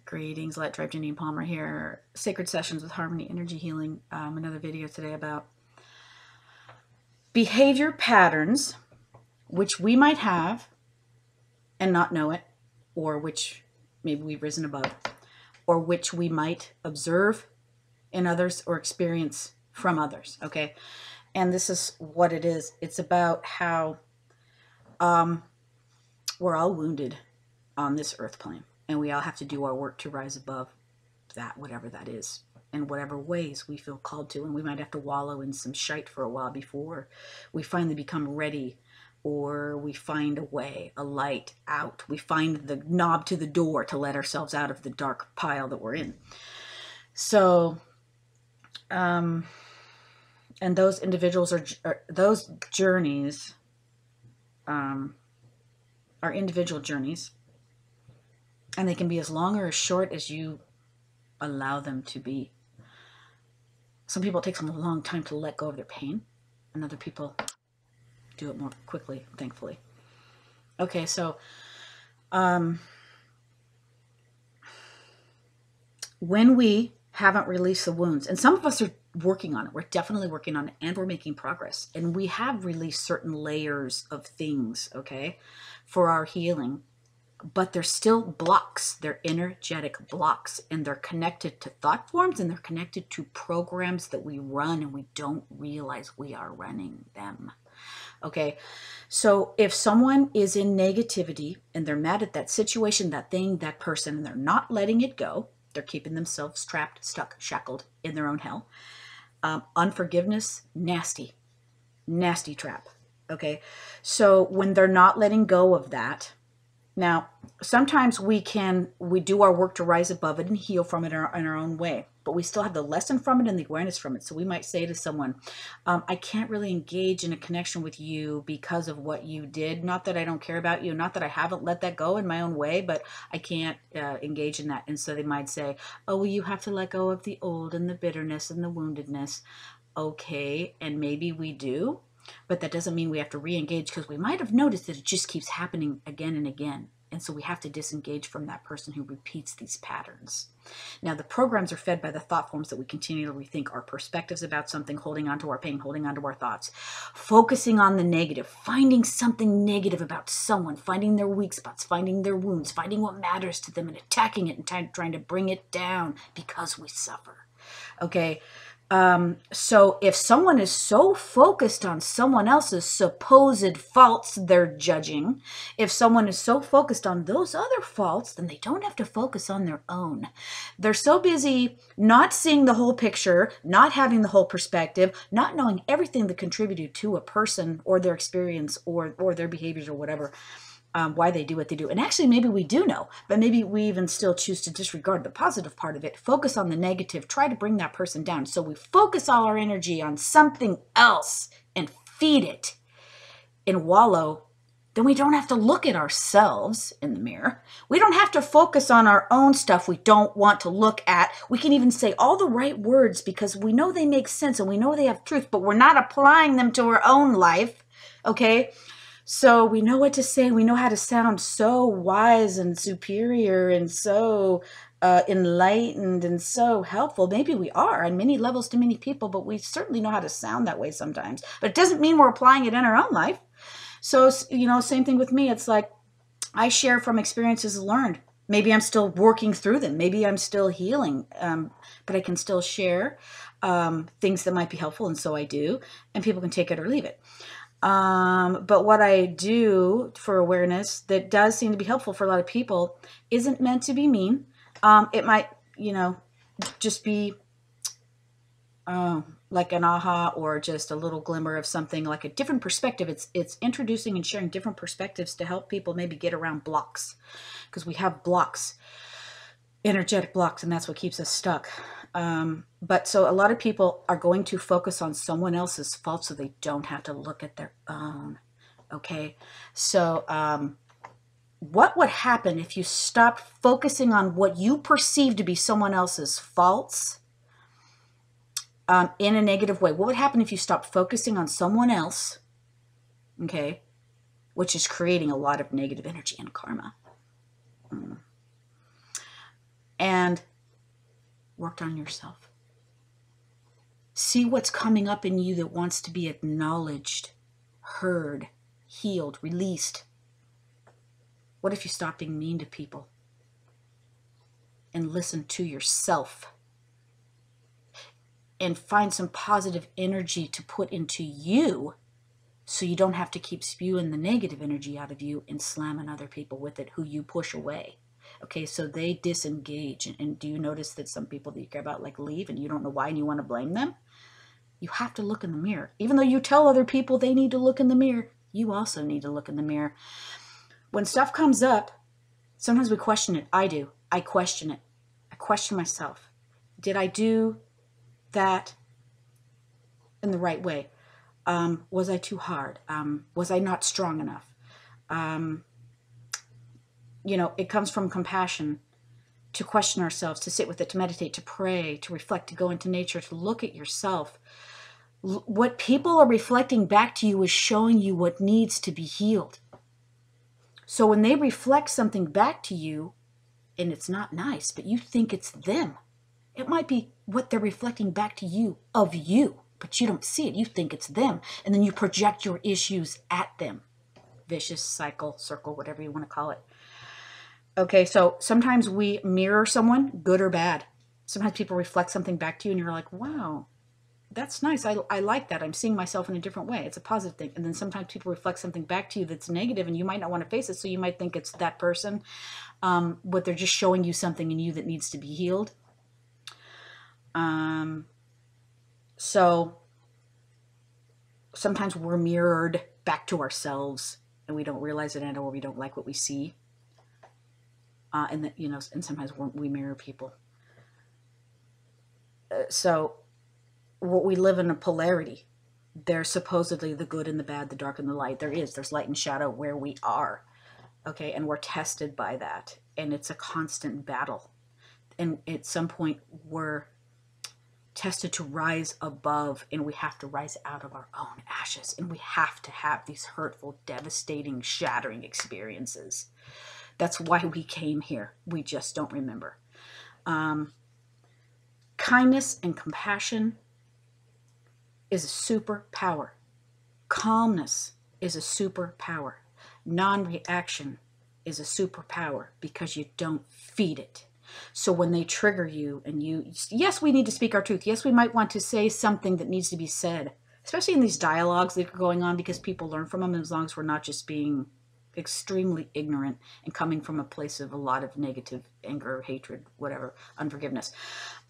Greetings, Light Tribe, Janine Palmer here. Sacred Sessions with Harmony Energy Healing. Another video today about behavior patterns, which we might have and not know it, or which maybe we've risen above, or which we might observe in others or experience from others, okay? And this is what it is. It's about how we're all wounded on this earth plane. And we all have to do our work to rise above that, whatever that is, in whatever ways we feel called to. And we might have to wallow in some shite for a while before we finally become ready, or we find a way, a light out. We find the knob to the door to let ourselves out of the dark pile that we're in. So, and those individuals are those journeys are individual journeys. And they can be as long or as short as you allow them to be. Some people, it takes them a long time to let go of their pain, and other people do it more quickly, thankfully. Okay, so when we haven't released the wounds, and some of us are working on it, we're definitely working on it, and we're making progress, and we have released certain layers of things, okay, for our healing. But they're still blocks. They're energetic blocks, and they're connected to thought forms, and they're connected to programs that we run, and we don't realize we are running them. Okay, so if someone is in negativity and they're mad at that situation, that thing, that person, and they're not letting it go, they're keeping themselves trapped, stuck, shackled in their own hell. Unforgiveness, nasty trap. Okay, so when they're not letting go of that, now, sometimes we do our work to rise above it and heal from it in our own way, but we still have the lesson from it and the awareness from it. So we might say to someone, I can't really engage in a connection with you because of what you did. Not that I don't care about you, not that I haven't let that go in my own way, but I can't engage in that. And so they might say, oh, well, you have to let go of the old and the bitterness and the woundedness. Okay, and maybe we do. But that doesn't mean we have to re-engage, because we might have noticed that it just keeps happening again and again. And so we have to disengage from that person who repeats these patterns. Now, the programs are fed by the thought forms that we continually rethink, our perspectives about something, holding on to our pain, holding on to our thoughts, focusing on the negative, finding something negative about someone, finding their weak spots, finding their wounds, finding what matters to them and attacking it and trying to bring it down because we suffer. Okay. So if someone is so focused on someone else's supposed faults they're judging, if someone is so focused on those other faults, then they don't have to focus on their own. They're so busy not seeing the whole picture, not having the whole perspective, not knowing everything that contributed to a person or their experience or their behaviors or whatever. Why they do what they do. And actually, maybe we do know, but maybe we even still choose to disregard the positive part of it, focus on the negative, try to bring that person down. So we focus all our energy on something else and feed it and wallow. Then we don't have to look at ourselves in the mirror. We don't have to focus on our own stuff we don't want to look at. We can even say all the right words because we know they make sense and we know they have truth, but we're not applying them to our own life, okay? So we know what to say. We know how to sound so wise and superior and so enlightened and so helpful. Maybe we are on many levels to many people, but we certainly know how to sound that way sometimes. But it doesn't mean we're applying it in our own life. So, you know, same thing with me. It's like I share from experiences learned. Maybe I'm still working through them. Maybe I'm still healing, but I can still share things that might be helpful, and so I do. And people can take it or leave it. But what I do for awareness that does seem to be helpful for a lot of people isn't meant to be mean. It might, you know, just be like an aha or just a little glimmer of something, like a different perspective. It's introducing and sharing different perspectives to help people maybe get around blocks, because we have blocks, energetic blocks, and that's what keeps us stuck. But so a lot of people are going to focus on someone else's fault so they don't have to look at their own. Okay. So, what would happen if you stopped focusing on what you perceive to be someone else's faults, in a negative way? What would happen if you stopped focusing on someone else? Okay. Which is creating a lot of negative energy and karma. and worked on yourself. See what's coming up in you that wants to be acknowledged, heard, healed, released. What if you stop being mean to people and listen to yourself and find some positive energy to put into you so you don't have to keep spewing the negative energy out of you and slamming other people with it who you push away? Okay, so they disengage. And do you notice that some people that you care about like leave and you don't know why and you want to blame them? You have to look in the mirror. Even though you tell other people they need to look in the mirror, you also need to look in the mirror. When stuff comes up, sometimes we question it. I do. I question it. I question myself. Did I do that in the right way? Was I too hard? Was I not strong enough? You know, it comes from compassion to question ourselves, to sit with it, to meditate, to pray, to reflect, to go into nature, to look at yourself. What people are reflecting back to you is showing you what needs to be healed. So when they reflect something back to you, and it's not nice, but you think it's them, it might be what they're reflecting back to you of you, but you don't see it. You think it's them, and then you project your issues at them. Vicious cycle, circle, whatever you want to call it. Okay, so sometimes we mirror someone, good or bad. Sometimes people reflect something back to you and you're like, wow, that's nice. I like that. I'm seeing myself in a different way. It's a positive thing. And then sometimes people reflect something back to you that's negative and you might not want to face it. So you might think it's that person, but they're just showing you something in you that needs to be healed. So sometimes we're mirrored back to ourselves and we don't realize it, or we don't like what we see. And that, you know, and sometimes we mirror people. So what we live in a polarity. There's supposedly the good and the bad, the dark and the light. There's light and shadow where we are. Okay, and we're tested by that. And it's a constant battle. And at some point we're tested to rise above, and we have to rise out of our own ashes. And we have to have these hurtful, devastating, shattering experiences. That's why we came here. We just don't remember. Kindness and compassion is a superpower. Calmness is a superpower. Non-reaction is a superpower because you don't feed it. So when they trigger you and yes, we need to speak our truth. Yes, we might want to say something that needs to be said, especially in these dialogues that are going on, because people learn from them, as long as we're not just being extremely ignorant and coming from a place of a lot of negative anger, hatred, whatever, unforgiveness.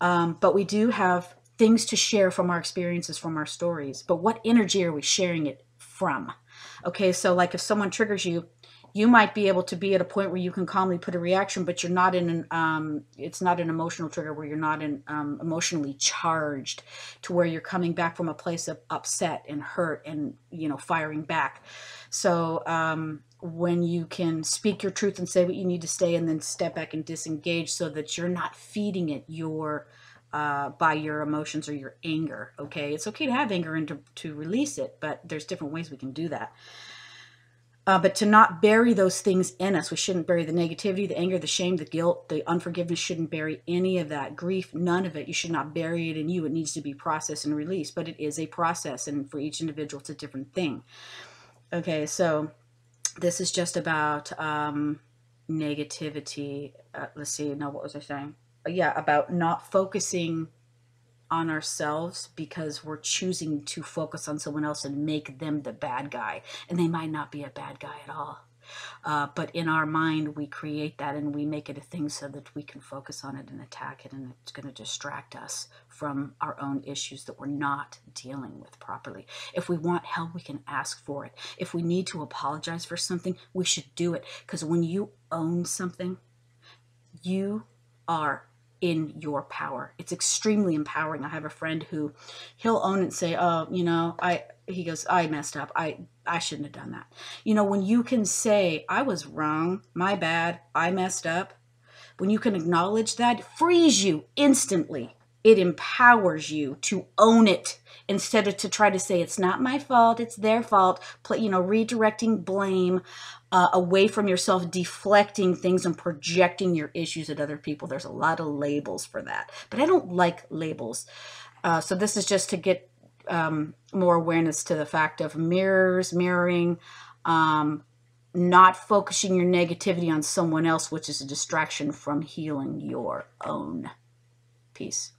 But we do have things to share from our experiences, from our stories. But what energy are we sharing it from? Okay, so like if someone triggers you, you might be able to be at a point where you can calmly put a reaction, but you're not in an, it's not an emotional trigger where you're not in, emotionally charged to where you're coming back from a place of upset and hurt and, you know, firing back. So when you can speak your truth and say what you need to say and then step back and disengage so that you're not feeding it by your emotions or your anger. Okay, it's okay to have anger and to release it, but there's different ways we can do that. But to not bury those things in us. We shouldn't bury the negativity, the anger, the shame, the guilt, the unforgiveness. Shouldn't bury any of that. Grief, none of it. You should not bury it in you. It needs to be processed and released. But it is a process, and for each individual, it's a different thing. Okay, so this is just about negativity. Let's see, now what was I saying? Yeah, about not focusing on ourselves because we're choosing to focus on someone else and make them the bad guy. And they might not be a bad guy at all. But in our mind, we create that and we make it a thing so that we can focus on it and attack it. And it's going to distract us from our own issues that we're not dealing with properly. If we want help, we can ask for it. If we need to apologize for something, we should do it. Because when you own something, you are in your power. It's extremely empowering. I have a friend who he'll own it and say, oh, you know, he goes, I messed up. I shouldn't have done that. You know, when you can say, I was wrong, my bad, I messed up, when you can acknowledge that, it frees you instantly. It empowers you to own it instead of to try to say, it's not my fault, it's their fault. Redirecting blame away from yourself, deflecting things and projecting your issues at other people. There's a lot of labels for that, but I don't like labels. So this is just to get more awareness to the fact of mirroring, not focusing your negativity on someone else, which is a distraction from healing your own. Peace.